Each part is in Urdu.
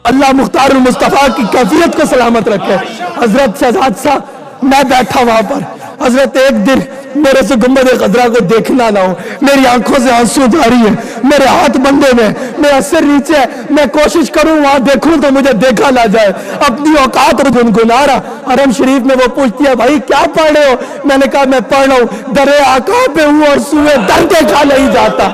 اللہ مختار المصطفیٰ کی کیفیت کو سلامت رکھے۔ حضرت شہزاد صاحب میں بیٹھا وہاں پر، حضرت ایک دن میرے سے گنبد خضرا کو دیکھنا نہ ہو، میری آنکھوں سے آنسو جاری ہے، میرے ہاتھ بندے میں، میرا سر نیچے ہے، میں کوشش کروں وہاں دیکھوں تو مجھے دیکھا نہ جائے، اپنی اوقات اور گنگنا رہا۔ حرم شریف میں وہ پوچھتی ہے بھائی کیا پڑھ رہے ہو؟ میں نے کہا میں پڑھ رہا ہوں در آقا پہ ہوں اور سوئے در دیکھا نہیں جاتا،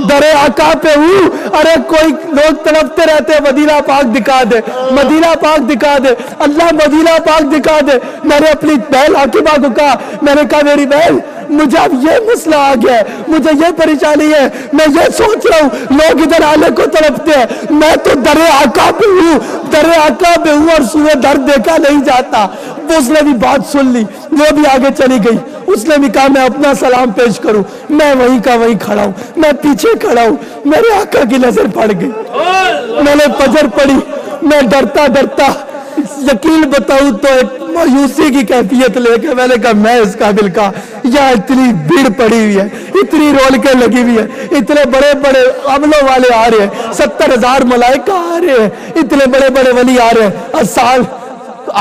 در آقا پہ ہوں۔ ارے کوئی لوگ تڑپتے رہتے ہیں مدینہ پاک دکھا دے، مدینہ پاک دکھا دے، اللہ مدینہ پاک دکھا دے۔ میں نے اپنی بہن عاقبہ کو کہا، میں نے کہا میری بہن مجھے اب یہ مسئلہ آ گیا ہے، مجھے یہ پریشانی ہے، میں یہ سوچ رہا ہوں لوگ ادھر آنے کو تڑپتے ہیں، میں تو در آقا پہ ہوں، در آقا پہ ہوں اور سوئے در دیکھا نہیں جاتا۔ اس نے بھی بات سن لی، وہ بھی آگے چلی گئی، اس نے بھی کہا میں اپنا سلام پیش کروں، میں وہیں کا وہیں کھڑا ہوں، میں پیچھے کھڑا ہوں، میرے آقا کی نظر پڑ گئی، میں نے فجر پڑھی، میں ڈرتا ڈرتا یقین بتاؤں تو ایک مایوسی کی کیفیت لے کے میں نے کہا میں اس قابل کا، یا اتنی بھیڑ پڑی ہوئی ہے، اتنی رولکیں لگی ہوئی ہے، اتنے بڑے بڑے عملوں والے آ رہے ہیں، 70,000 ملائکہ آ رہے ہیں، اتنے بڑے بڑے ولی آ رہے ہیں، اور سال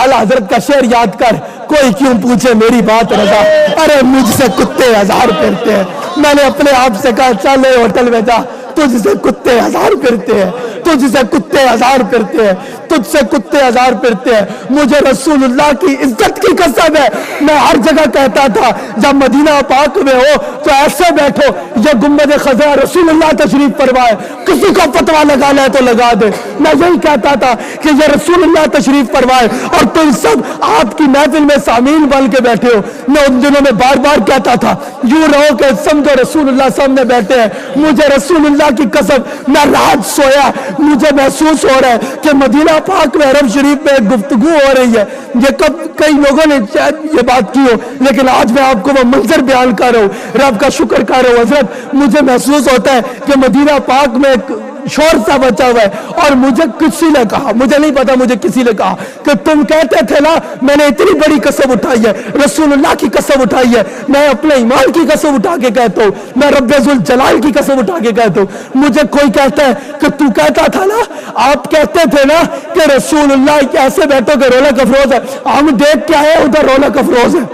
اعلیٰ حضرت کا شعر یاد کر، کوئی کیوں پوچھے میری بات رضا، ارے مجھ سے کتے ہزار پھرتے ہیں۔ میں نے اپنے آپ سے کہا چل ہوٹل میں جا، تجھ سے کتے ہزار پھرتے ہیں، تجھ سے کتے ہزار پھرتے ہیں، تجھ سے کتے ہزار پھرتے ہیں۔ مجھے رسول اللہ کی عزت کی قسم ہے، میں ہر جگہ کہتا تھا جب مدینہ پاک میں ہو تو ایسے بیٹھو یہ گنبد خضرا رسول اللہ تشریف فرمائے، کسی کو فتویٰ لگانا ہے تو لگا دے۔ میں یہی کہتا تھا کہ یہ رسول اللہ تشریف فرمائے اور تم سب آپ کی محفل میں سامعین بن کے بیٹھے ہو۔ میں ان دنوں میں بار بار کہتا تھا یوں رہو کہ سمجھو رسول اللہ سامنے بیٹھے ہیں۔ مجھے رسول اللہ کی قسم میں رات سویا، مجھے محسوس ہو رہا ہے کہ مدینہ پاک میں حرم شریف میں ایک گفتگو ہو رہی ہے۔ یہ کئی لوگوں نے شاید یہ بات کی ہو، لیکن آج میں آپ کو وہ منظر بیان کر رہا ہوں، رب کا شکر کر رہا ہوں۔ حضرت مجھے محسوس ہوتا ہے کہ مدینہ پاک میں ایک شور سا بچا ہوا ہے، اور مجھے کسی نے کہا، مجھے نہیں پتا مجھے کسی نے کہا کہ تم کہتے تھے نا، میں نے اتنی بڑی قسم اٹھائی ہے، رسول اللہ کی قسم اٹھائی ہے، میں اپنے ایمان کی قسم اٹھا کے کہتا ہوں، میں رب ذوالجلال کی قسم اٹھا کے کہتا ہوں۔ مجھے کوئی کہتا ہے کہ تو کہتا تھا نا، آپ کہتے تھے نا کہ رسول اللہ ایسے بیٹھو کہ رونق افروز ہے، ہم دیکھ کے آئے ادھر رونق افروز ہے۔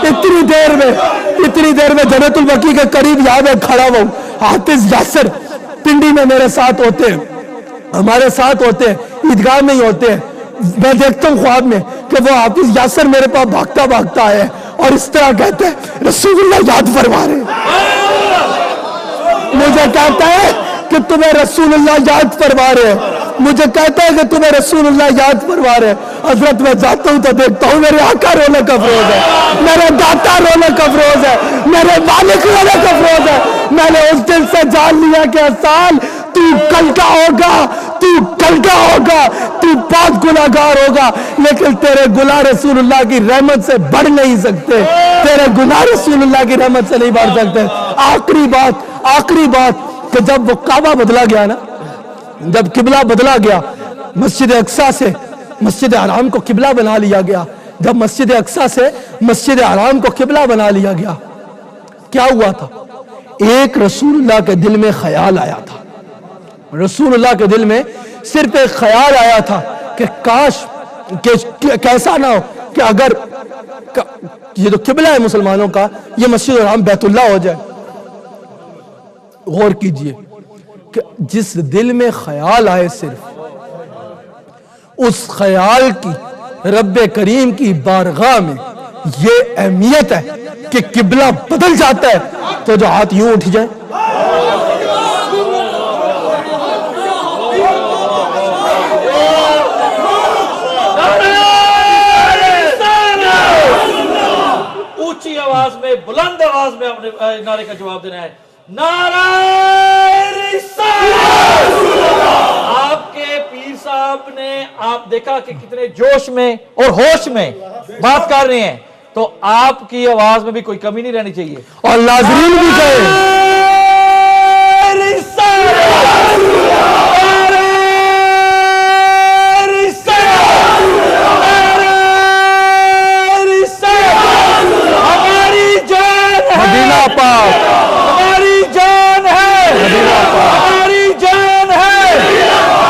اتنی دیر میں جنت البقیع کے قریب یہاں میں کھڑا ہوں، حافظ یاسر پنڈی میں میرے ساتھ ہوتے ہیں، ہمارے ساتھ ہوتے ہیں، عیدگاہ میں ہی ہوتے ہیں۔ میں دیکھتا ہوں خواب میں کہ وہ حافظ یاسر میرے پاس بھاگتا بھاگتا آیا ہے اور اس طرح کہتے ہیں رسول اللہ یاد فرما رہے ہیں۔ مجھے کہتا ہے کہ تمہیں رسول اللہ یاد فرما رہے ہیں، مجھے کہتا ہے کہ تمہیں رسول اللہ یاد فرما رہے ہیں۔ حضرت میں جاتا ہوں تو دیکھتا ہوں میرے آقا رونق افروز ہے، میرے داتا رونق افروز ہے، میرے مالک رونق افروز ہے۔ میں نے اس دن سے جان لیا کہ احسان تو کل کا ہوگا، تو کل کا ہوگا، تو بہت گناہگار ہوگا، لیکن تیرے گناہ رسول اللہ کی رحمت سے بڑھ نہیں سکتے، تیرے گناہ رسول اللہ کی رحمت سے نہیں بڑھ سکتے۔ آخری بات کہ جب وہ کعبہ بدلا گیا نا، جب قبلہ بدلا گیا، مسجد اقصیٰ سے مسجد حرام کو قبلہ بنا لیا گیا، جب مسجد اقصیٰ سے مسجد حرام کو قبلہ بنا لیا گیا، کیا ہوا تھا؟ ایک رسول اللہ کے دل میں خیال آیا تھا، رسول اللہ کے دل میں صرف ایک خیال آیا تھا کہ کاش کہ کیسا نہ ہو کہ اگر یہ جو قبلہ ہے مسلمانوں کا، یہ مسجد الحرام بیت اللہ ہو جائے۔ غور کیجئے کہ جس دل میں خیال آئے، صرف اس خیال کی رب کریم کی بارگاہ میں یہ اہمیت ہے کہ قبلہ بدل جاتا ہے تو جو ہاتھ یوں اٹھ جائے۔ اونچی آواز میں، بلند آواز میں اپنے نعرے کا جواب دینا ہے، نعرہ رسالت۔ آپ کے پیر صاحب نے آپ دیکھا کہ کتنے جوش میں اور ہوش میں بات کر رہے ہیں، تو آپ کی آواز میں بھی کوئی کمی نہیں رہنی چاہیے، اور ناظرین بھی کہیں ہماری جان ہے مدینہ پاک، ہماری جان ہے، ہماری جان ہے۔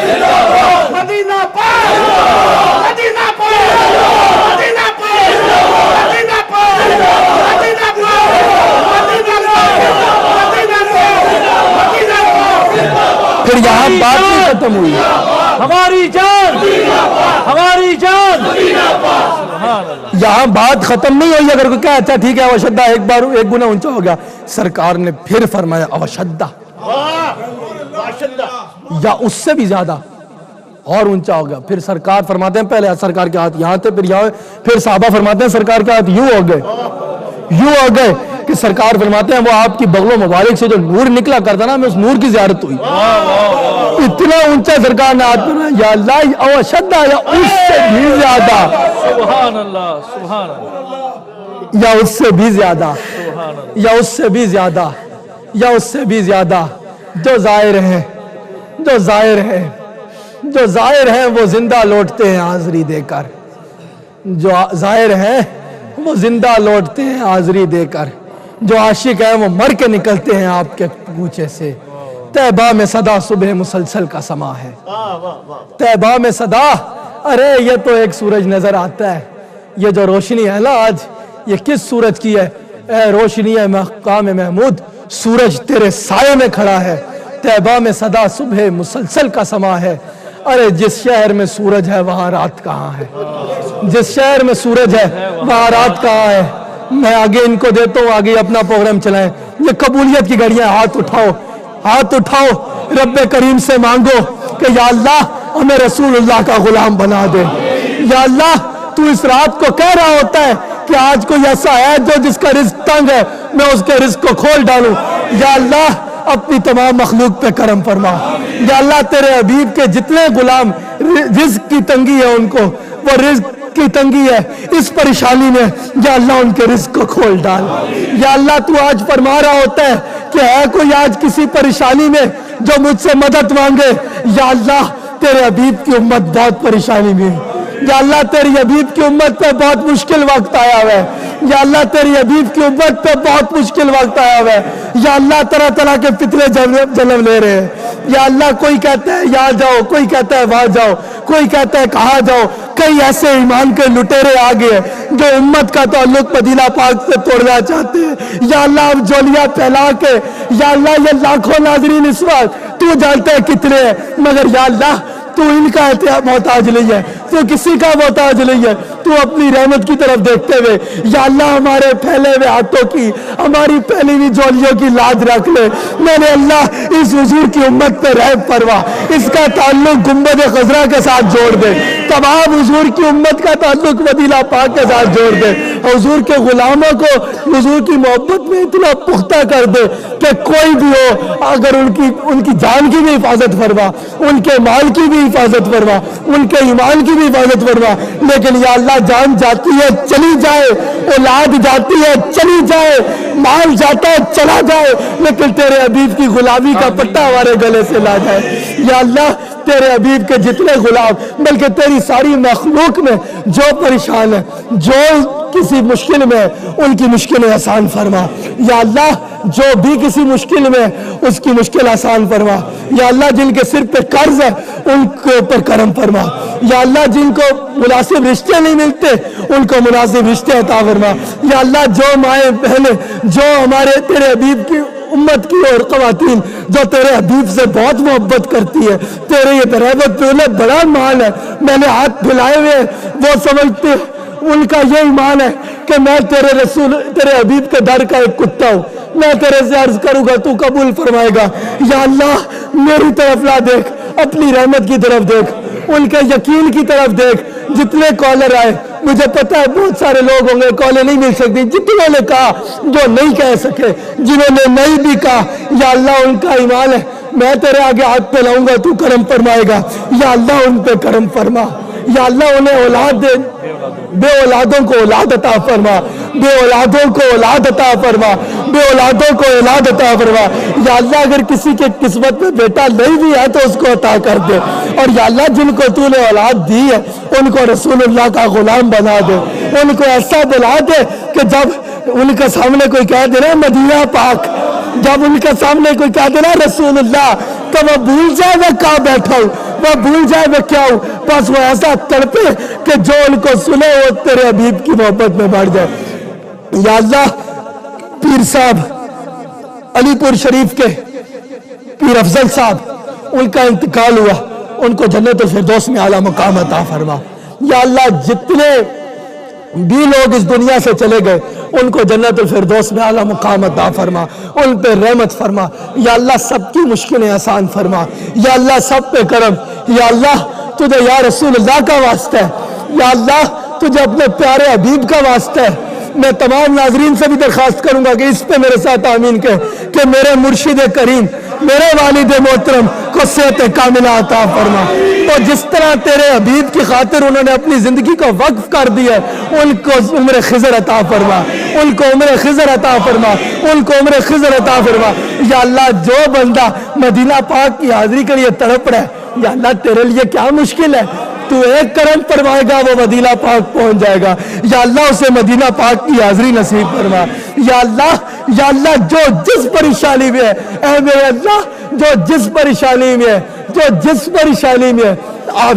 مدینہ پاک مدینہ پاک مدینہ پاک مدینہ پاک مدینہ پاک پھر یہاں بات نہیں ختم ہوئی. ہماری جان ہماری جان. یہاں بات ختم نہیں ہوئی. اگر کوئی کہا اچھا ٹھیک ہے اوشدہ ایک بار ایک گنا اونچا ہو گیا, سرکار نے پھر فرمایا اوشدہ یا اس سے بھی زیادہ اور اونچا ہو گیا. پھر سرکار فرماتے ہیں پہلے سرکار کے ہاتھ یہاں تھے, پھر یہاں, پھر صحابہ فرماتے ہیں سرکار کے ہاتھ یوں ہو گئے کہ سرکار فرماتے ہیں وہ آپ کی بغل و مبارک سے جو نور نکلا کرتا نا, میں اس نور کی زیارت ہوئی. اتنا اونچا سرکار نے ہاتھ فرمایا یا اللہ اوشدہ یا اس سے بھی زیادہ, سبحان اللہ سبحان اللہ یا اس سے بھی زیادہ, یا اس سے بھی زیادہ, یا اس سے بھی زیادہ. جو زائر ہیں جو زائر ہیں جو زائر ہیں وہ زندہ لوٹتے ہیں حاضری دے کر. جو زائر ہیں وہ زندہ لوٹتے ہیں حاضری دے کر. جو عاشق ہیں وہ مر کے نکلتے ہیں آپ کے کوچے سے. طیبہ میں صدا صبح مسلسل کا سما ہے. طیبہ میں صدا, ارے یہ تو ایک سورج نظر آتا ہے. یہ جو روشنی ہے نا آج, یہ کس سورج کی ہے؟ اے روشنی ہے مقام محمود, سورج تیرے سائے میں کھڑا ہے. طیبہ میں صدا صبح مسلسل کا سما ہے. ارے جس شہر میں سورج ہے وہاں رات کہاں ہے؟ جس شہر میں سورج ہے وہاں رات کہاں ہے؟ میں آگے ان کو دیتا ہوں, آگے اپنا پروگرام چلائیں. یہ قبولیت کی گھڑیاں, ہاتھ اٹھاؤ, ہاتھ اٹھاؤ, رب کریم سے مانگو کہ یا اللہ ہمیں رسول اللہ کا غلام بنا دے. یا اللہ تو اس رات کو کہہ رہا ہوتا ہے کہ آج کوئی ایسا ہے جو جس کا رزق تنگ ہے, میں اس کے رزق کو کھول ڈالوں. یا اللہ اپنی تمام مخلوق پہ کرم فرما. یا اللہ تیرے حبیب کے جتنے غلام رزق کی تنگی ہے ان کو, وہ رزق کی تنگی ہے اس پریشانی میں, یا اللہ ان کے رزق کو کھول ڈال. یا اللہ تو آج فرما رہا ہوتا ہے کہ ہے کوئی آج کسی پریشانی میں جو مجھ سے مدد مانگے. یا اللہ تیرے حبیب کی امت بہت پریشانی میں ہے. یا اللہ تیری حبیب کی امت پہ بہت مشکل وقت آیا ہوا ہے. یا اللہ تیری حبیب کی امت پہ بہت مشکل وقت آیا ہوا ہے. یا اللہ طرح طرح کے فتنے جنم لے رہے ہیں. یا اللہ کوئی کہتا ہے یہاں جاؤ, کوئی کہتا ہے وہاں جاؤ, کوئی کہتا ہے کہاں جاؤ. کئی ایسے ایمان کے لٹیرے آگے ہیں جو امت کا تعلق مدینہ پاک سے توڑنا چاہتے ہیں. یا اللہ اب جولیاں پھیلا کے, یا اللہ یہ لاکھوں ناظرین اس وقت تو جانتے ہیں کتنے ہیں, مگر یا اللہ تو ان کا محتاج نہیں ہے, تو کسی کا محتاج نہیں ہے. تو اپنی رحمت کی طرف دیکھتے ہوئے یا اللہ ہمارے پھیلے ہوئے ہاتھوں کی, ہماری پھیلی ہوئی جولیوں کی لاج رکھ لے. میں نے اللہ اس حضور کی امت پہ رحم فرما, اس کا تعلق گنبد خضرا کے ساتھ جوڑ دے, تمام حضور کی امت کا تعلق مدینہ پاک کے ساتھ جوڑ دے. حضور کے غلاموں کو حضور کی محبت میں اتنا پختہ کر دے کہ کوئی بھی ہو اگر ان کی جان کی بھی حفاظت فرما, ان کے مال کی بھی حفاظت فرما, ان کے ایمان کی بھی حفاظت فرما. لیکن یا اللہ جان جاتی ہے چلی جائے, اولاد جاتی ہے چلی جائے, مال جاتا ہے چلا جائے, لیکن تیرے حبیب کی غلامی کا پٹا ہمارے گلے سے لا جائے. یا اللہ تیرے حبیب کے جتنے غلام بلکہ تیری ساری مخلوق میں جو پریشان ہے, جو کسی مشکل میں, ان کی مشکلیں آسان فرما. یا اللہ جو بھی کسی مشکل میں اس کی مشکل آسان فرما. یا اللہ جن کے سر پہ قرض ہے ان کے اوپر کرم فرما. یا اللہ جن کو مناسب رشتے نہیں ملتے ان کو مناسب رشتے عطا فرما. یا اللہ جو مائیں بہنیں جو ہمارے تیرے حبیب کی امت کی اور خواتین جو تیرے حبیب سے بہت محبت کرتی ہے, تیرے یہ رحمت پہ انہیں بڑا مان ہے, میں نے ہاتھ پھیلائے ہوئے, وہ سمجھتے ان کا یہ ایمان ہے کہ میں تیرے رسول تیرے حبیب کے در کا ایک کتا ہوں, میں تیرے سے عرض کروں گا تو قبول فرمائے گا. یا اللہ میری طرف نہ دیکھ, اپنی رحمت کی طرف دیکھ, ان کے یقین کی طرف دیکھ. جتنے کالر آئے مجھے پتا ہے بہت سارے لوگ ہوں گے کالیں نہیں مل سکتی, جتنوں نے کہا جو نہیں کہہ سکے, جنہوں نے نہیں بھی کہا, یا اللہ ان کا ایمان ہے میں تیرے آگے ہاتھ پہ لاؤں گا تو کرم فرمائے گا. یا اللہ ان پہ کرم فرما. یا اللہ انہیں اولاد دے, بے اولادوں کو اولاد عطا فرما, بے اولادوں کو اولاد عطا فرما, بے اولادوں کو اولاد عطا فرما. یا اللہ اگر کسی کے قسمت میں بیٹا نہیں بھی ہے تو اس کو عطا کر دے. اور یا اللہ جن کو تو نے اولاد دی ہے ان کو رسول اللہ کا غلام بنا دے, ان کو ایسا بلا دے کہ جب ان کے سامنے کوئی کہہ دے نا مدینہ پاک, جب ان کے سامنے کوئی کہہ دے نا رسول اللہ, تو وہ بھول جائے میں کہاں بیٹھا ہوں, وہ بھول جائے میں کیا ہوں، بس وہ ایسا تڑپے کہ جو ان کو سنے وہ تیرے حبیب کی محبت میں بڑھ جائے۔ یا اللہ پیر صاحب علی پور شریف کے پیر افضل صاحب، ان کا انتقال ہوا، ان کو جنت الفردوس میں اعلیٰ مقام عطا فرما۔ یا اللہ جتنے بھی لوگ اس دنیا سے چلے گئے ان کو جنت الفردوس میں اعلیٰ مقام عطا فرما، ان پہ رحمت فرما۔ یا اللہ سب کی مشکلیں آسان فرما، یا اللہ سب پہ کرم۔ یا اللہ تجھے یا رسول اللہ کا واسطہ ہے، یا اللہ تجھے اپنے پیارے حبیب کا واسطہ ہے۔ میں تمام ناظرین سے بھی درخواست کروں گا کہ اس پہ میرے ساتھ آمین کہ میرے مرشد کریم، میرے والد محترم کو صحت کاملہ عطا فرما، اور جس طرح تیرے حبیب کی خاطر انہوں نے اپنی زندگی کو وقف کر دیا ہے ان کو عمر خضر عطا فرما، ان کو عمر خضر عطا فرما، ان کو عمر خضر عطا فرما۔ یا اللہ جو بندہ مدینہ پاک کی حاضری کے لیے تڑپ رہا ہے، یا اللہ تیرے لیے کیا مشکل ہے، تو ایک کرم فرمائے گا وہ مدینہ پاک پہنچ جائے گا۔ یا اللہ اسے مدینہ پاک کی حاضری نصیب فرما۔ یا اللہ جو جس پریشانی میں ہے، اے میرے اللہ جو جس پریشانی میں ہے، جو جس پریشانی میں ہے،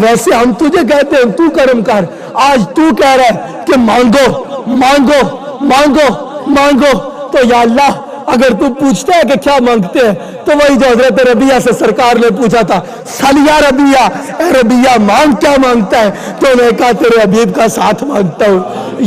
ویسے ہم تجھے کہتے ہیں تو کرم کر، آج تو کہہ رہا ہے کہ مانگو مانگو مانگو مانگو، تو یا اللہ اگر تو پوچھتا ہے کہ کیا مانگتے ہیں تو وہی جو حضرت ربیہ سے سرکار نے پوچھا تھا، سل یا ربیہ، اے ربیہ مانگ کیا مانگتا ہے، تو انہوں نے کہا تیرے حبیب کا ساتھ مانگتا ہوں۔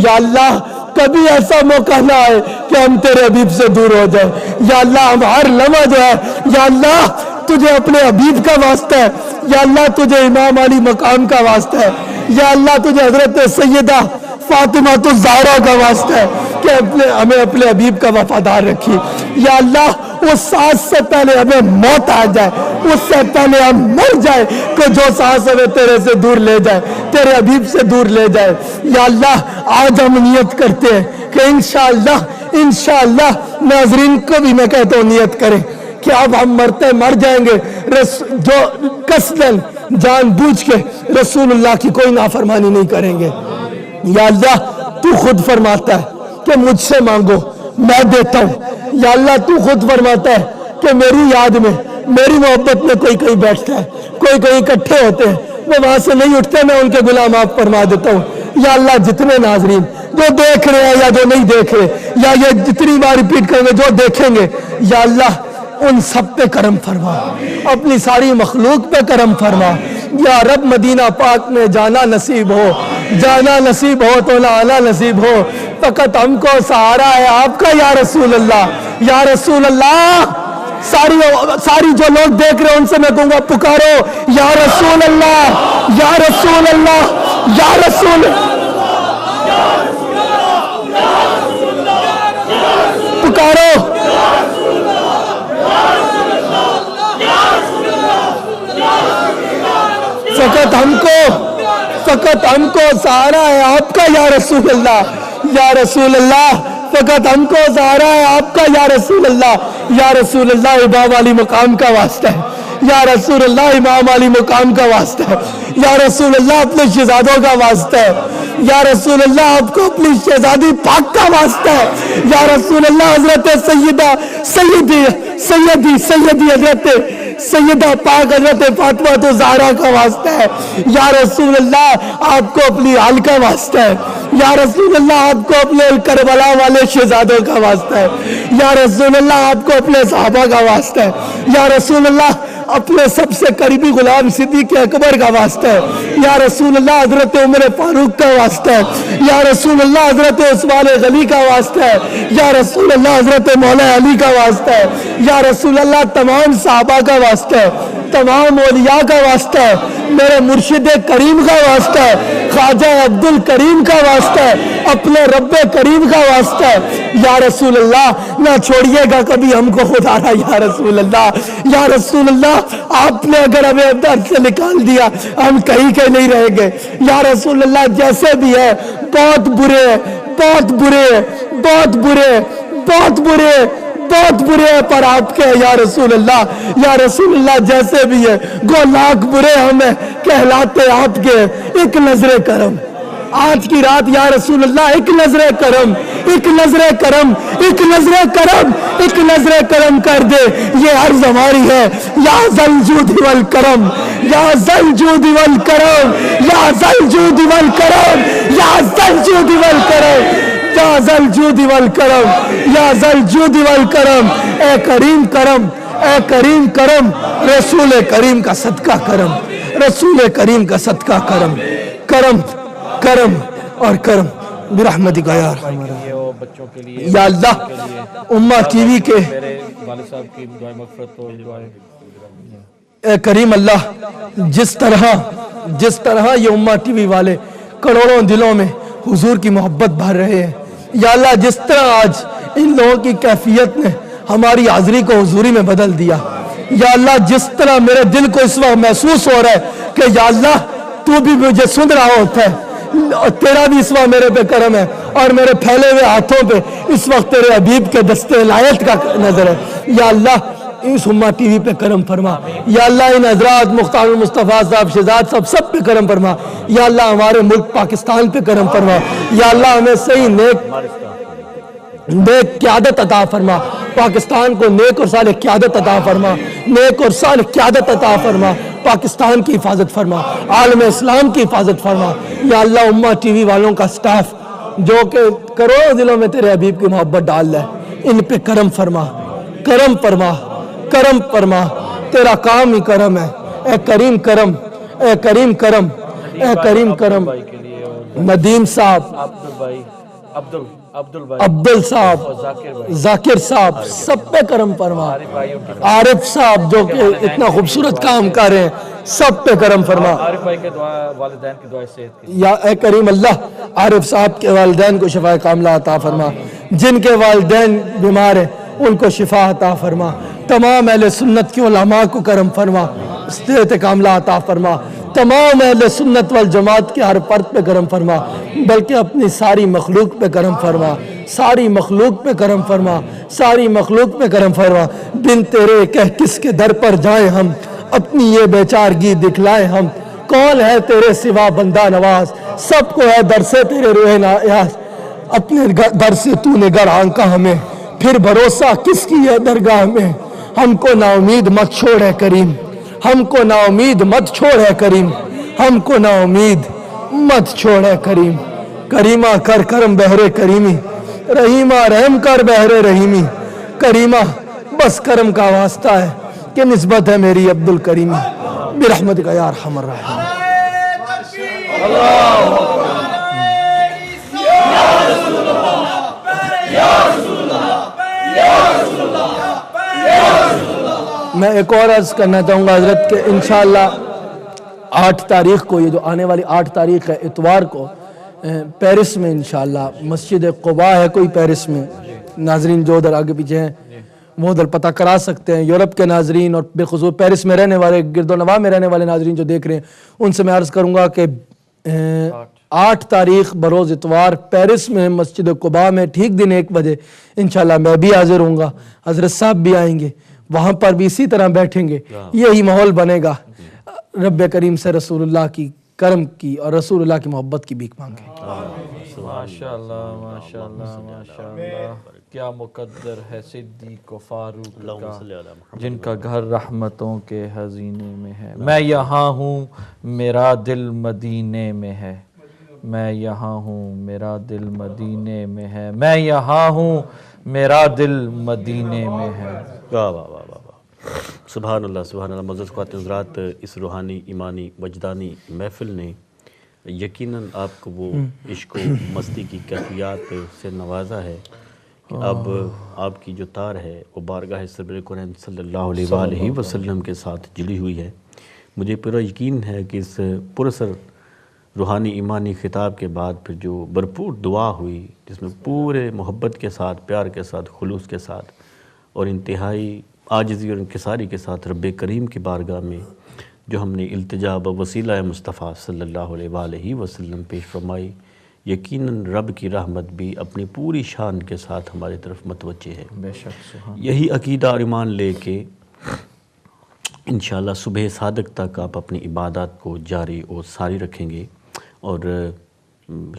یا اللہ کبھی ایسا موقع نہ آئے کہ ہم تیرے حبیب سے دور ہو جائیں۔ یا اللہ ہم ہر لمحہ جو ہے، یا اللہ تجھے اپنے حبیب کا واسطہ ہے، یا اللہ تجھے امام علی مقام کا واسطہ ہے، یا اللہ تجھے حضرت سیدہ فاطمہ الزہرا کا واسطہ ہے کہ ہمیں اپنے حبیب کا وفادار رکھی۔ یا اللہ اس سانس سے پہلے ہمیں موت آ جائے، اس سے پہلے ہم مر جائے کہ جو سانس ہمیں تیرے سے دور لے جائے، تیرے حبیب سے دور لے جائے۔ یا اللہ آج ہم نیت کرتے ہیں کہ انشاءاللہ ناظرین کو بھی میں کہتا ہوں نیت کریں کہ اب ہم مرتے مر جائیں گے جو قصداً جان بوجھ کے رسول اللہ کی کوئی نافرمانی نہیں کریں گے۔ یا اللہ تو خود فرماتا ہے کہ مجھ سے مانگو میں دیتا ہوں۔ یا اللہ تو خود فرماتا ہے کہ میری یاد میں، میری محبت میں کوئی کہیں بیٹھتا ہے، کوئی کہیں اکٹھے ہوتے ہیں، وہ وہاں سے نہیں اٹھتے، میں ان کے غلام آپ فرما دیتا ہوں۔ یا اللہ جتنے ناظرین جو دیکھ رہے ہیں یا جو نہیں دیکھ رہے، یا یہ جتنی بار ریپیٹ کریں گے جو دیکھیں گے، یا اللہ ان سب پہ کرم فرما، اپنی ساری مخلوق پہ کرم فرما۔ یا رب مدینہ پاک میں جانا نصیب ہو، جانا نصیب ہو تو لانا نصیب ہو، فقط ہم کو سہارا ہے آپ کا یا رسول اللہ، یا رسول اللہ۔ ساری جو لوگ دیکھ رہے ہیں ان سے میں کہوں گا پکارو یا رسول اللہ، یا رسول اللہ، یا رسول پکارو۔ فقط ہم کو سہارا ہے آپ کا یا رسول اللہ، یا رسول اللہ۔ فقط ہم کو سہارا ہے آپ کا یا رسول اللہ، یا رسول اللہ۔ امام علی مقام کا واسطہ ہے، یا رسول اللہ، امام علی مقام کا واسطہ ہے، یا رسول اللہ، اپنے شہزادوں کا واسطہ ہے، یا رسول اللہ، آپ کو اپنی شہزادی پاک کا واسطہ ہے، یا رسول اللہ، حضرت سیدی حضرت سیدہ پاک حضرت فاطمہ الزہرا کا واسطہ ہے، یا رسول اللہ، آپ کو اپنی آل کا واسطہ ہے، یا رسول اللہ، آپ کو اپنے کربلا والے شہزادوں کا واسطہ ہے، یا رسول اللہ، آپ کو اپنے صحابہ کا واسطہ ہے، یا رسول اللہ، اپنے سب سے قریبی غلام صدیق اکبر کا واسطہ ہے، یا رسول اللہ، حضرت عمر فاروق کا واسطہ ہے، یا رسول اللہ، حضرت عثمان غنی کا واسطہ ہے، یا رسول اللہ، حضرت مولا علی کا واسطہ ہے، یا رسول اللہ، تمام صحابہ کا واسطہ ہے، تمام اولیاء کا واسطہ ہے، میرے مرشد کریم کا واسطہ ہے، خواجہ عبد الکریم کا واسطہ ہے، اپنے رب کریم کا واسطہ ہے، یا رسول اللہ نہ چھوڑیے گا کبھی ہم کو خدا رہا، یا رسول اللہ، یا رسول اللہ، آپ نے اگر ہمیں اندر سے نکال دیا ہم کہیں کے نہیں رہیں گے، یا رسول اللہ، جیسے بھی ہے بہت برے بہت برے بہت برے بہت برے بہت برے پر آپ کے یا رسول اللہ، یا رسول اللہ، جیسے بھی ہے گو لاکھ برے ہمیں کہلاتے آپ کے، ایک نظر کرم آج کی رات یا رسول اللہ ایک نظر کرم، ایک نظر کرم، ایک نظر کرم، ایک نظر کرم کر دے، یہ عرض ہماری ہے۔ یا ذل جود والکرم، یا ذل جود والکرم، یا ذل جود والکرم، یا ذل جود والکرم، یا ذل جود والکرم، یا ذل جود والکرم، اے کریم کرم، اے کریم کرم، رسول کریم کا صدقہ کرم، رسول کریم کا صدقہ کرم، کرم کرم اور کرم برحمتک یا ارحم الراحمین۔ وہ بچوں کے لیے، یا اللہ امہ ٹی وی کے میرے والد صاحب کی دعائیں مغفرت اور دعائیں، اے کریم اللہ، جس طرح یہ امہ ٹی وی والے کروڑوں دلوں میں حضور کی محبت بھر رہے ہیں، یا اللہ جس طرح آج ان لوگوں کی کیفیت نے ہماری حاضری کو حضوری میں بدل دیا، یا اللہ جس طرح میرے دل کو اس وقت محسوس ہو رہا ہے کہ یا اللہ تو بھی مجھے سن رہا ہوتا ہے، تیرا بھی اس وقت میرے پہ کرم ہے، اور میرے پھیلے ہوئے ہاتھوں پہ اس وقت تیرے حبیب کے دستے عنایت کا نظر ہے، یا اللہ اس امہ ٹی وی پہ کرم فرما، یا اللہ ان حضرات مختار المصطفیٰ صاحب، شہزاد صاحب، سب پہ کرم فرما، یا اللہ ہمارے ملک پاکستان پہ کرم فرما، یا اللہ ہمیں صحیح نیک قیادت عطا فرما، پاکستان کو نیک اور صالح قیادت عطا فرما، نیک اور صالح قیادت عطا فرما، پاکستان کی حفاظت فرما، عالم اسلام کی حفاظت فرما، یا اللہ امہ ٹی وی والوں کا سٹاف جو کہ کروڑوں دلوں میں تیرے حبیب کی محبت ڈال رہا ہے، ان پہ کرم فرما، کرم فرما، کرم فرما، تیرا کام ہی کرم ہے، اے کریم کرم، اے کریم کرم، اے کریم کرم، بھائی کے لیے اور ندیم صاحب، عبدل بھائی، عبدل بھائی، عبدل صاحب، ذاکر بھائی، ذاکر صاحب، سب پہ کرم فرما، عارف بھائیوں کی، عارف صاحب جو کہ اتنا خوبصورت کام کر رہے ہیں، سب پہ کرم فرما، عارف بھائی کے دعا، والدین کی دعائیں صحت کی، یا اے کریم اللہ عارف صاحب کے والدین کو شفا کاملہ عطا فرما، جن کے والدین بیمار ہیں ان کو شفا عطا فرما، تمام اہل سنت کی علماء کو کرم فرما، صحت کاملہ عطا فرما، تمام اہل سنت والجماعت کے ہر فرد پہ کرم فرما، بلکہ اپنی ساری مخلوق پہ کرم فرما، ساری مخلوق پہ کرم فرما، ساری مخلوق پہ کرم فرما، بن تیرے کہہ کس کے در پر جائیں ہم، اپنی یہ بیچارگی دکھلائیں ہم، کون ہے تیرے سوا بندہ نواز، سب کو ہے در سے تیرے روح نیاز، اپنے در سے تو نے گر آنکا ہمیں، پھر بھروسہ کس کی ہے درگاہ میں، ہم کو نا امید مت چھوڑ ہے کریم، ہم کو نا امید مت چھوڑ ہے کریم، ہم کو نا امید مت چھوڑ ہے کریم، کریمہ کر کرم بہرے کریمی، رحیمہ رحم کر بہرے رحیمی، کریمہ بس کرم کا واسطہ ہے کہ نسبت ہے میری عبد الکریمی، برحمتک یا ارحم الراحمین۔ میں ایک اور عرض کرنا چاہوں گا حضرت کہ انشاءاللہ 8 تاریخ کو، یہ جو آنے والی 8 تاریخ ہے اتوار کو، پیرس میں انشاءاللہ مسجد قباء ہے کوئی پیرس میں، ناظرین جو ادھر آگے پیچھے ہیں وہ ادھر پتہ کرا سکتے ہیں، یورپ کے ناظرین اور بالخصوص پیرس میں رہنے والے، گرد و نواح میں رہنے والے ناظرین جو دیکھ رہے ہیں ان سے میں عرض کروں گا کہ 8 تاریخ بروز اتوار پیرس میں مسجد قباء میں ٹھیک دن 1 بجے انشاءاللہ میں بھی حاضر ہوں گا، حضرت صاحب بھی آئیں گے، وہاں پر بھی اسی طرح بیٹھیں گے، یہی ماحول بنے گا، رب کریم سے رسول اللہ کی کرم کی اور رسول اللہ کی محبت کی بھیک مانگیں۔ ماشاءاللہ ماشاءاللہ ماشاءاللہ، کیا مقدر ہے صدیق و فاروق کا جن کا گھر رحمتوں کے خزینے میں ہے، میں یہاں ہوں میرا دل مدینے میں ہے، میں یہاں ہوں میرا دل مدینے میں ہے، میں یہاں ہوں میرا دل مدینے میں ہے۔ واہ واہ واہ واہ واہ، سبحان اللہ سبحان اللہ۔ معزز خواتین حضرات، اس روحانی ایمانی وجدانی محفل نے یقیناً آپ کو وہ عشق و مستی کی کیفیات سے نوازا ہے کہ اب آپ کی جو تار ہے وہ بارگاہ سرور کونین صلی اللہ علیہ وآلہ وسلم کے ساتھ جڑی ہوئی ہے۔ مجھے پورا یقین ہے کہ اس پرسر روحانی ایمانی خطاب کے بعد پھر جو بھرپور دعا ہوئی جس میں پورے محبت کے ساتھ، پیار کے ساتھ، خلوص کے ساتھ اور انتہائی عاجزی اور انکساری کے ساتھ رب کریم کی بارگاہ میں جو ہم نے التجا وسیلہ مصطفیٰ صلی اللہ علیہ وآلہ وسلم پیش فرمائی، یقیناً رب کی رحمت بھی اپنی پوری شان کے ساتھ ہماری طرف متوجہ ہے۔ بے شک سبحان یہی عقیدہ اور ایمان لے کے انشاءاللہ صبح صادق تک آپ اپنی عبادات کو جاری اور ساری رکھیں گے، اور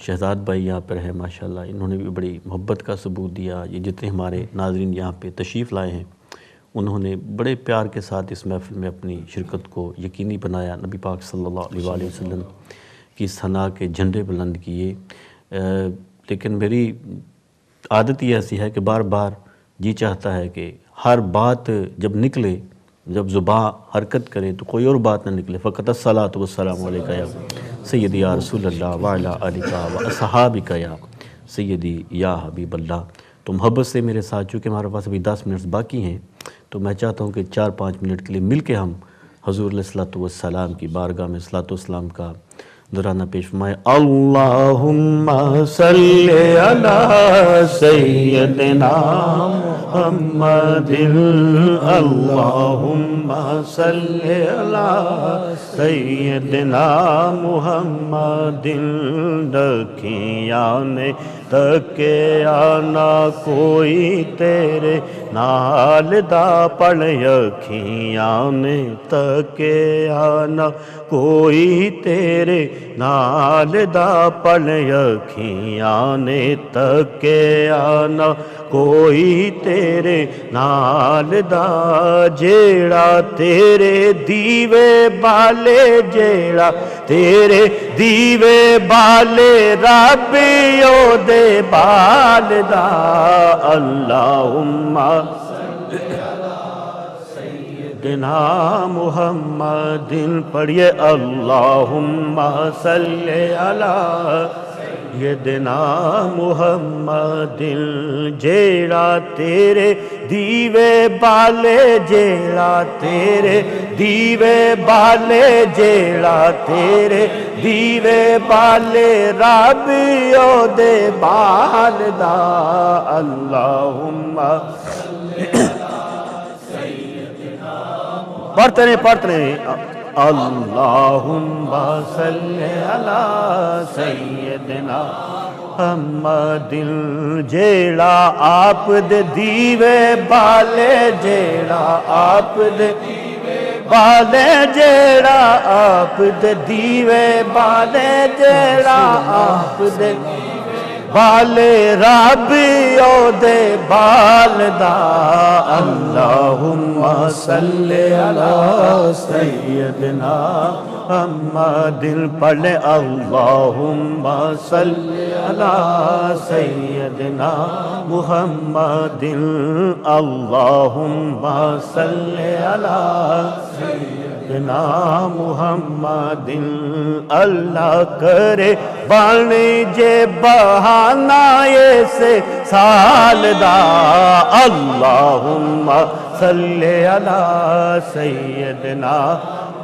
شہزاد بھائی یہاں پر ہے ماشاءاللہ، انہوں نے بھی بڑی محبت کا ثبوت دیا. یہ جتنے ہمارے ناظرین یہاں پہ تشریف لائے ہیں انہوں نے بڑے پیار کے ساتھ اس محفل میں اپنی شرکت کو یقینی بنایا. نبی پاک صلی اللہ علیہ وآلہ وسلم کی ثنا کے جھنڈے بلند کیے. لیکن میری عادت یہ ایسی ہے کہ بار بار جی چاہتا ہے کہ ہر بات جب نکلے، جب زباں حرکت کرے تو کوئی اور بات نہ نکلے. فقط الصلاۃ والسلام علیکہ یا سیدی یا رسول اللہ وعلی آلک و اصحابک یا سیدی یا حبیب اللہ. تو محبت سے میرے ساتھ، چونکہ ہمارے پاس ابھی 10 منٹ باقی ہیں، تو میں چاہتا ہوں کہ 4-5 منٹ کے لیے مل کے ہم حضور علیہ الصلوۃ والسلام کی بارگاہ میں صلاۃ والسلام کا دورانہ پیش فرمائے. اللہم صلی علی سیدنا محمد، اللہم صلی علی سیدنا محمد. رکھیاں نے تکیا نہ کوئی تیرے نال دا پڑھ، یکھیاں نے تکیا نہ کوئی تیرے نال دا پڑھ، یکھیاں نے تکیا نہ کوئی تیرے نال دا. جیڑا تیرے دیوے بالے، جیڑا تیرے دیوے بالے، ربیو دے بال دا. اللہم سیدنا محمد، پڑھیے اللہم صلی علی سیدنا محمد. جیڑا تیرے دیوے بالے، جیڑا تیرے دیوے بالے، جیڑا تیرے دیوے بالے، ربیو دے بال دا. اللہم پڑھتے ہیں اللہم صلی علی سیدنا محمد. جیڑا آپ دے دیوے بالے، جیڑا آپ دے بالے، جیڑا آپ دے دیوے بالے، جیڑا آپ دے بالے، ربیو دے بال دا. اللہم صلی علی سیدنا محمد. پڑھ لے اللہم صلی علی سیدنا محمد. اللہم صلی علی سیدنا محمد. اللہ کرے بن جے بہانہ سے سال دا. اللہم صلی علی سیدنا،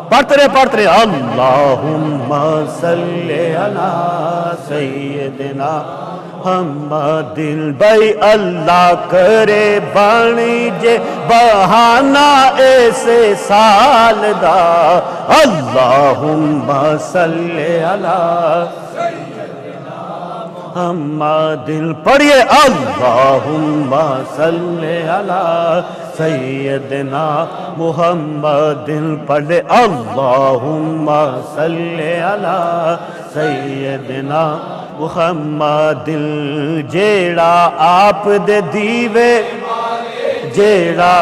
پڑھتے رہے اللہم صلی علی سیدنا محمد. بھائی اللہ کرے بن جے بہانہ ایسے سال دا. اللہم صلی علی محمد. پڑھیے اللہم صلی علی سیدنا محمد. پڑھے اللہم صلی علی سیدنا محمد. جیڑا آپ دے دیوے، جیڑا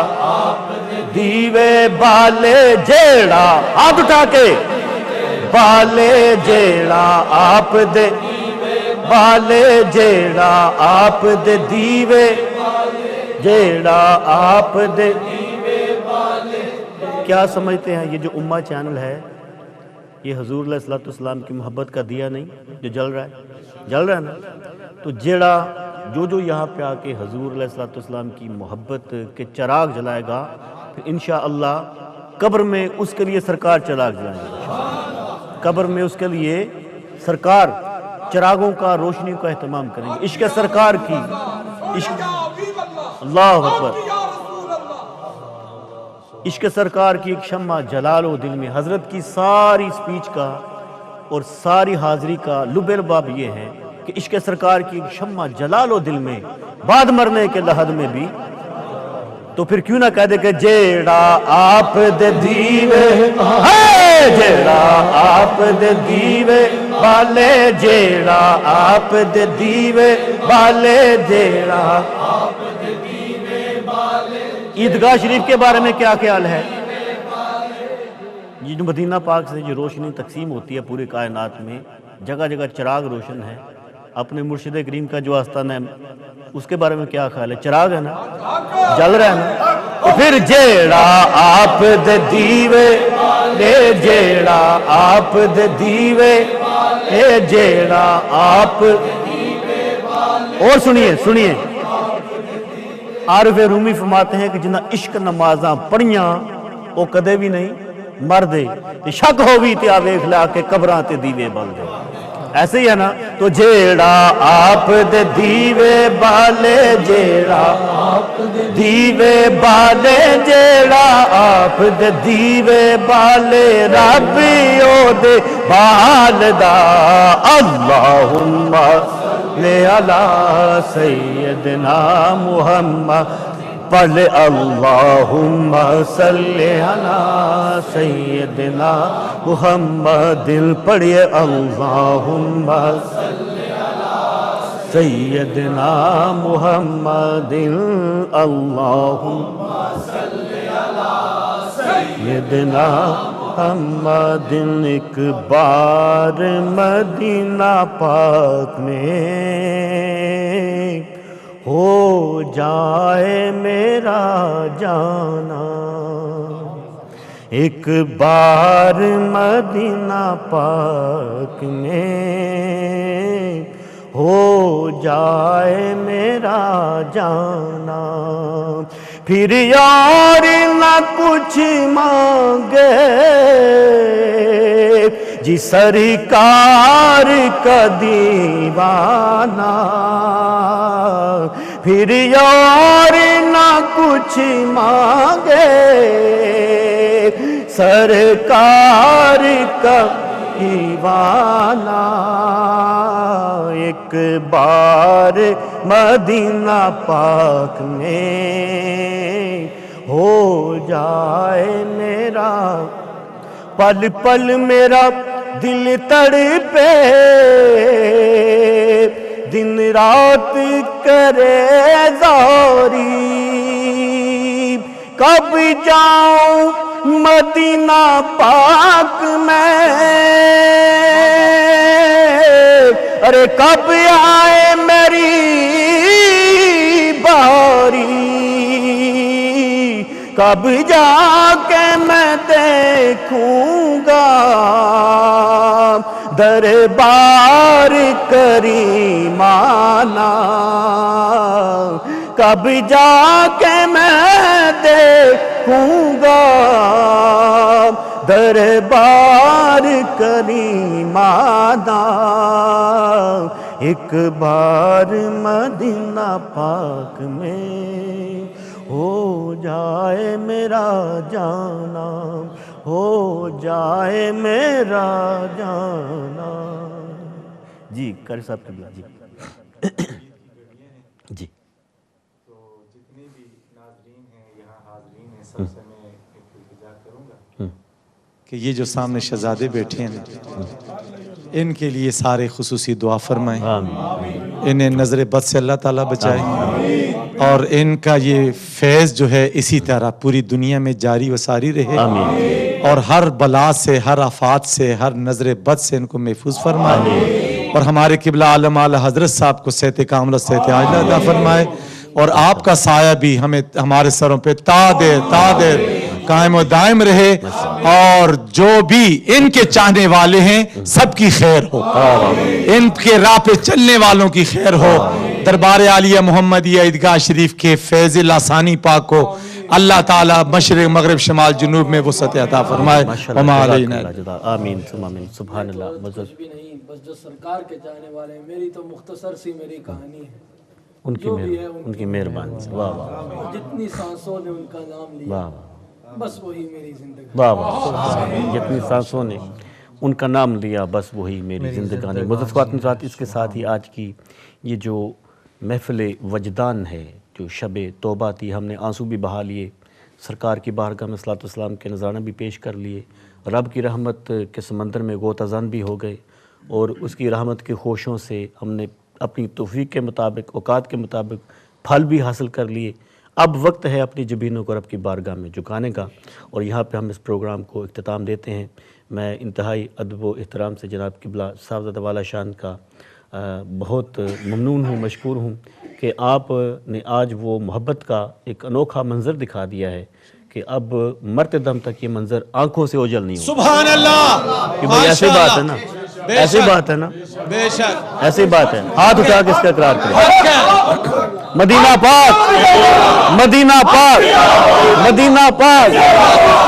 دیوے بالے، جیڑا ہاتھ اٹھا کے بالے، جیڑا آپ دے بالے، جیڑا آپ دے دیوے، جیڑا آپ دے. کیا سمجھتے ہیں یہ جو امہ چینل ہے، یہ حضور علیہ الصلوۃ والسلام کی محبت کا دیا نہیں جو جل رہا ہے نا؟ تو جیڑا جو یہاں پہ آ کے حضور علیہ الصلوۃ والسلام کی محبت کے چراغ جلائے گا، پھر انشاءاللہ قبر میں اس کے لیے سرکار چراغ جلائیں گے. قبر میں اس کے لیے سرکار چراغوں کا، روشنی کا اہتمام کریں گے. عشق سرکار کی، اللہ اکبر، عشق سرکار کی ایک شمع جلالو دل میں. حضرت کی ساری سپیچ کا اور ساری حاضری کا لب لباب یہ ہے کہ عشق سرکار کی ایک شمع جلالو دل میں، بعد مرنے کے لحد میں بھی. تو پھر کیوں نہ کہہ دے کہ جیڑا آپ دے دیوے، جیڑا آپ دے دیوے والے جیڑا آپ دے دیوے والے جیڑا عیدگاہ شریف کے بارے میں کیا خیال ہے؟ یہ جو مدینہ پاک سے جو روشنی تقسیم ہوتی ہے پورے کائنات میں، جگہ جگہ چراغ روشن ہے، اپنے مرشد کریم کا جو آستانہ ہے اس کے بارے میں کیا خیال ہے؟ چراغ ہے نا، جل رہا ہے نا؟ پھر جیڑا آپ دے دیوے لے جیڑا آپ دے دیوے لے جیڑا آپ اور سنیے عارف رومی فرماتے ہیں کہ جنہ عشق نمازاں پڑھیاں وہ کدے بھی نہیں مر دے، شک ہووی تے آویکھ لا کے قبراں تے دیوے بل دے، ایسے ہی ہے نا؟ تو جیڑا آپ دے دیوے بالے جیڑا دیوے بالے جیڑا آپ دے دیوے بالے ربیو دے بال دا اللہم صلی علی سیدنا محمد پڑھ اللہم صلی علی سیدنا محمد دل پڑھئے اللہم صلی علی سیدنا محمد اللہم صلی علی سیدنا محمد ایک بار مدینہ پاک میں ہو جائے میرا جانا، ایک بار مدینہ پاک میں ہو جائے میرا جانا، پھر یار نہ کچھ مانگے جی سرکار کا دیوانہ، پھر یار نہ کچھ مانگے سرکار کا دیوانہ، ایک بار مدینہ پاک میں ہو جائے میرا، پل پل میرا دل تڑپے دن رات کرے زاری، کب جاؤں مدینہ پاک میں، ارے کب آئے میری باری، کب جا کے میں دیکھوں گا دربار کریمانہ، کب جا کے میں دیکھوں گا دربار کریمانہ، ایک بار مدینہ پاک میں ہو جائے میرا جانا، ہو جائے میرا جانا۔ جی قاری صاحب قبلہ جی جی تو جتنے بھی ناظرین ہیں یہاں حاضرین ہیں سب سے میں ایک التجا کروں گا کہ یہ جو سامنے شہزادے بیٹھے ہیں ان کے لیے سارے خصوصی دعا فرمائیں، انہیں نظر بد سے اللہ تعالیٰ بچائے، اور ان کا یہ فیض جو ہے اسی طرح پوری دنیا میں جاری و ساری رہے، اور ہر بلا سے، ہر آفات سے، ہر نظر بد سے ان کو محفوظ فرمائے، اور ہمارے قبلہ عالم اعلی حضرت صاحب کو صحت کاملہ صحت عاجلہ عطا فرمائے، اور آپ کا سایہ بھی ہمیں ہمارے سروں پہ تا دیر قائم و دائم رہے، اور جو بھی ان کے چاہنے والے ہیں سب کی خیر ہو، ان کے راہ پہ چلنے والوں کی خیر ہو، دربار عالیہ محمدیہ عیدگاہ شریف کے فیض لاسانی پاک کو اللہ تعالیٰ مشرق مغرب شمال جنوب میں وسعت عطا فرمائے۔ وما علینا آمین ثم آمین۔ سبحان اللہ۔ کچھ بھی نہیں، بس جو سرکار کے چاہنے والے ہیں، میری تو مختصر سی میری کہانی ہے، ان کی مہربانی، واہ واہ جتنی سانسوں نے ان کا نام لیا واہ بس وہی میری زندگی۔ واہ واہ، جتنی سانسوں نے ان کا نام لیا بس وہی میری زندگانی۔ معزز خواتین حضرات، اس کے ساتھ ہی آج کی یہ جو محفل وجدان ہے، جو شب توبہ تھی، ہم نے آنسو بھی بہا لیے، سرکار کی بارگاہ میں صلاۃ والسلام کے نذرانے بھی پیش کر لیے، رب کی رحمت کے سمندر میں غوطہ زن بھی ہو گئے اور اس کی رحمت کے خوشوں سے ہم نے اپنی توفیق کے مطابق اوقات کے مطابق پھل بھی حاصل کر لیے۔ اب وقت ہے اپنی جبینوں کو رب کی بارگاہ میں جھکانے کا، اور یہاں پہ ہم اس پروگرام کو اختتام دیتے ہیں۔ میں انتہائی ادب و احترام سے جناب قبلہ صاحبزادہ والا شان کا بہت ممنون ہوں، مشکور ہوں کہ آپ نے آج وہ محبت کا ایک انوکھا منظر دکھا دیا ہے کہ اب مرتے دم تک یہ منظر آنکھوں سے اوجھل نہیں ہوگا۔ سبحان اللہ، کہ بھئی ایسی بات ہے نا، ایسی بات ہے نا، بے شک ایسی بات ہے۔ ہاتھ اٹھا کے اس کا اقرار کریں۔ مدینہ پاک، مدینہ پاک، مدینہ پاک،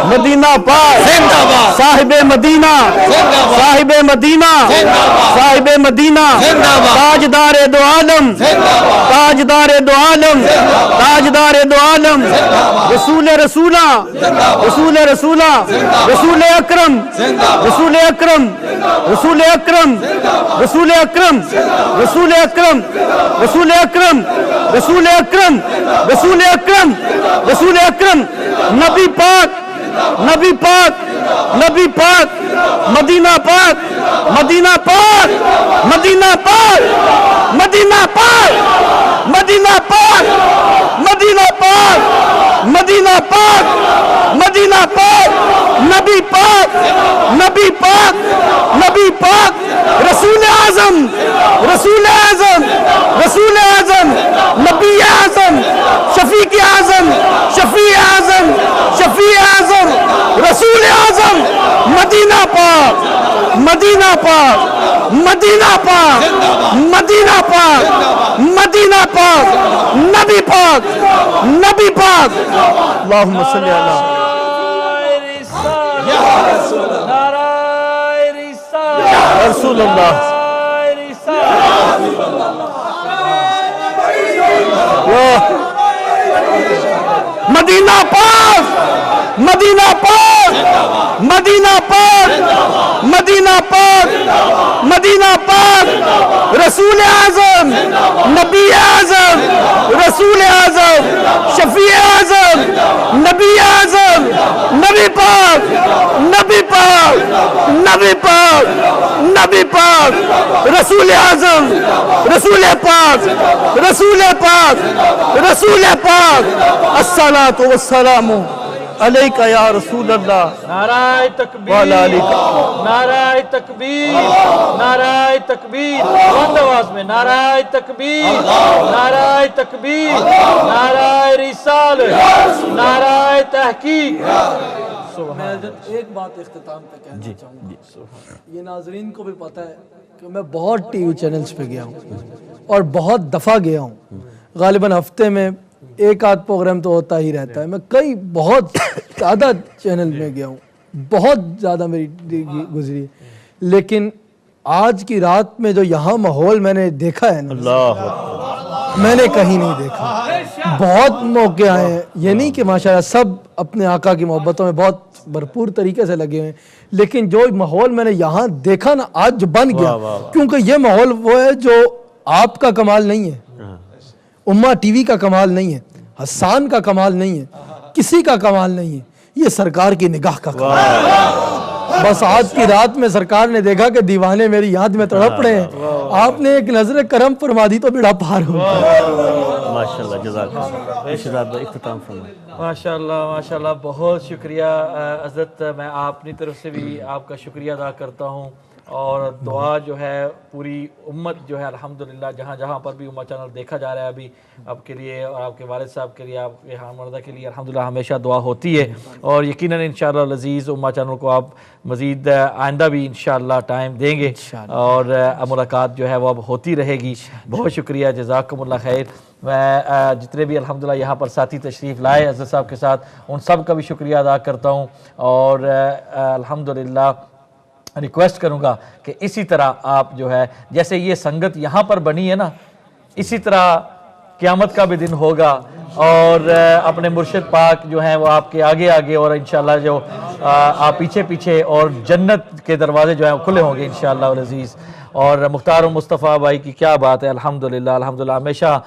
مدینہ پاک، صاحب مدینہ، صاحب مدینہ، صاحب مدینہ، تاجدار دو عالم، تاجدار دو عالم، تاجدار دو عالم، رسول رسولہ، رسول رسولہ، رسول اکرم، رسول اکرم، رسول اکرم، رسول اکرم، رسول اکرم، رسول اکرم، رسول اکرم، رسول اکرم، رسول اکرم، نبی پاک، نبی پاک، نبی پاک، مدینہ پاک، مدینہ پاک، مدینہ پاک، مدینہ پاک، مدینہ پاک، مدینہ پاک، مدینہ پاک، مدینہ پاک، نبی پاک، نبی پاک، نبی پاک، رسول اعظم، رسول اعظم، رسول اعظم، نبی اعظم، شفیع اعظم، شفیع اعظم، شفیع اعظم، رسول اعظم، مدینہ پاک، مدینہ پاک، مدینہ پاک، مدینہ پاک، مدینہ پاک، نبی پاک، نبی پاک، اللہم صلی اللہ رسول اللہ۔ مدینہ پاک، مدینہ پاک، مدینہ پاک، مدینہ پاک، مدینہ پاک، رسول اعظم، نبی اعظم، رسول اعظم، شفیع اعظم، نبی اعظم، نبی پاک، نبی پاک، نبی پاک، نبی پاک، رسول اعظم، رسول پاک، رسول پاک، رسول پاک، الصلاۃ والسلام علیک یا رسول اللہ۔ نعرہ تکبیر، والا علی کا نعرہ تکبیر، نعرہ تکبیر، بلند آواز میں نعرہ تکبیر، نعرہ تکبیر، نعرہ رسالت، نعرہ تحقیق۔ میں ایک بات اختتام پہ کہنا چاہوں گا، یہ ناظرین کو بھی پتہ ہے کہ میں بہت ٹی وی چینلز پہ گیا ہوں اور بہت دفعہ گیا ہوں، غالباً ہفتے میں ایک آدھ پروگرام تو ہوتا ہی رہتا ہے۔ میں کئی بہت زیادہ چینل میں گیا ہوں، بہت زیادہ میری گزری ہے، لیکن آج کی رات میں جو یہاں ماحول میں نے دیکھا ہے نا، میں نے کہیں نہیں دیکھا۔ بہت موقع آئے ہیں، یہ نہیں کہ ماشاءاللہ سب اپنے آقا کی محبتوں میں بہت بھرپور طریقے سے لگے ہوئے ہیں، لیکن جو ماحول میں نے یہاں دیکھا نا آج جو بن گیا، کیونکہ یہ ماحول وہ ہے جو آپ کا کمال نہیں ہے، امہ ٹی وی کا کمال نہیں ہے، حسان کا کمال نہیں ہے، کسی کا کمال نہیں ہے، یہ سرکار کی نگاہ کا کمال ہے۔ بس آج کی رات میں سرکار نے دیکھا کہ دیوانے میری یاد میں تڑپ رہے ہیں، آپ نے ایک نظر کرم فرما دی تو بیڑا پار ہو گیا۔ ماشاءاللہ، جزاک اللہ۔ ارشاد بھائی اختتام فرمائیں۔ ماشاءاللہ، ماشاءاللہ، بہت شکریہ حضرت، میں اپنی طرف سے بھی آپ کا شکریہ ادا کرتا ہوں، اور دعا جو ہے پوری امت جو ہے الحمدللہ جہاں جہاں پر بھی امہ چینل دیکھا جا رہا ہے ابھی، آپ کے لیے اور آپ کے والد صاحب کے لیے، آپ کے حامدہ کے لیے الحمدللہ ہمیشہ دعا ہوتی ہے، اور یقیناً انشاءاللہ العزیز امہ چینل کو آپ مزید آئندہ بھی انشاءاللہ ٹائم دیں گے، اور ملاقات جو ہے وہ اب ہوتی رہے گی۔ بہت شکریہ، جزاکم اللہ خیر۔ میں جتنے بھی الحمدللہ یہاں پر ساتھی تشریف لائے حضرت صاحب کے ساتھ، ان سب کا بھی شکریہ ادا کرتا ہوں، اور الحمدللہ ریکویسٹ کروں گا کہ اسی طرح آپ جو ہے جیسے یہ سنگت یہاں پر بنی ہے نا، اسی طرح قیامت کا بھی دن ہوگا، اور اپنے مرشد پاک جو ہیں وہ آپ کے آگے آگے، اور انشاءاللہ جو آپ پیچھے پیچھے، اور جنت کے دروازے جو ہیں وہ کھلے ہوں گے انشاءاللہ العزیز۔ اور مختار مصطفیٰ بھائی کی کیا بات ہے، الحمدللہ الحمدللہ، ہمیشہ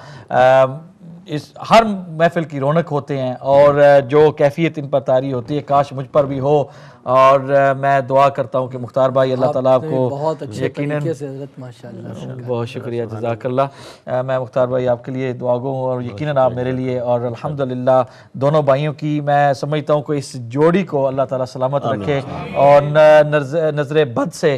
اس ہر محفل کی رونق ہوتے ہیں، اور جو کیفیت ان پر طاری ہوتی ہے کاش مجھ پر بھی ہو، اور میں دعا کرتا ہوں کہ مختار بھائی اللہ تعالیٰ آپ کو بہت اچھے یقیناً طریقے سے حضرت ماشاءاللہ بہت شکریہ جزاک اللہ. میں مختار بھائی آپ کے لیے دعا گو ہوں اور یقیناً آپ میرے لیے, اور الحمدللہ دونوں بھائیوں کی میں سمجھتا ہوں کہ اس جوڑی کو اللہ تعالیٰ سلامت رکھے اور نظر بد سے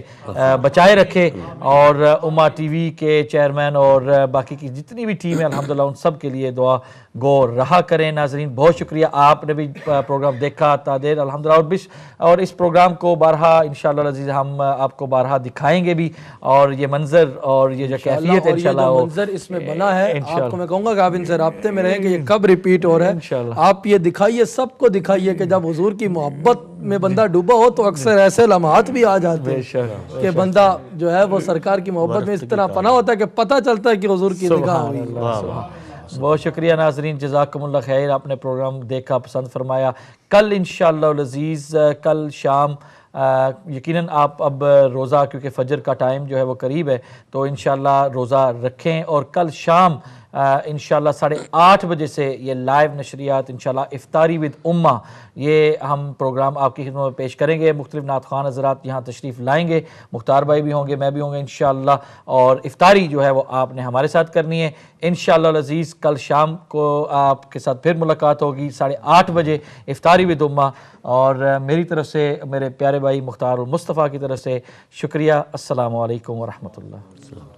بچائے رکھے, اور امہ ٹی وی کے چیئرمین اور باقی کی جتنی بھی ٹیم ہے الحمدللہ ان سب کے لیے دعا گو رہا کریں. ناظرین بہت شکریہ, آپ نے بھی پروگرام دیکھا تادیر الحمدللہ, اور اس پروگرام کو بارہا انشاءاللہ العزیز ہم آپ کو بارہا دکھائیں گے بھی, اور یہ منظر اور یہ جو کیفیت ہے انشاءاللہ جو منظر اس میں بنا ہے آپ کو میں کہوں گا کہ آپ ان سے رابطے میں رہیں کہ یہ کب ریپیٹ ہو رہا ہے. آپ یہ دکھائیے, سب کو دکھائیے کہ جب حضور کی محبت میں بندہ ڈوبا ہو تو اکثر ایسے لمحات بھی آ جاتے ہیں کہ بندہ جو ہے وہ سرکار کی محبت میں اس طرح پناہ ہوتا ہے کہ پتہ چلتا ہے کہ حضور کی نگاہ ہوئی. بہت شکریہ ناظرین, جزاکم اللہ خیر, آپ نے پروگرام دیکھا, پسند فرمایا. کل انشاءاللہ العزیز کل شام یقیناً آپ اب روزہ, کیونکہ فجر کا ٹائم جو ہے وہ قریب ہے, تو انشاءاللہ روزہ رکھیں, اور کل شام انشاءاللہ 8:30 بجے سے یہ لائیو نشریات انشاءاللہ افطاری ود امہ, یہ ہم پروگرام آپ کی خدمت میں پیش کریں گے. مختلف نعت خوان حضرات یہاں تشریف لائیں گے, مختار بھائی بھی ہوں گے, میں بھی ہوں گے انشاءاللہ, اور افطاری جو ہے وہ آپ نے ہمارے ساتھ کرنی ہے انشاءاللہ العزیز. کل شام کو آپ کے ساتھ پھر ملاقات ہوگی 8:30 بجے افطاری ود امہ, اور میری طرف سے میرے پیارے بھائی مختار المصطفیٰ کی طرف سے شکریہ. السلام علیکم ورحمۃ اللہ.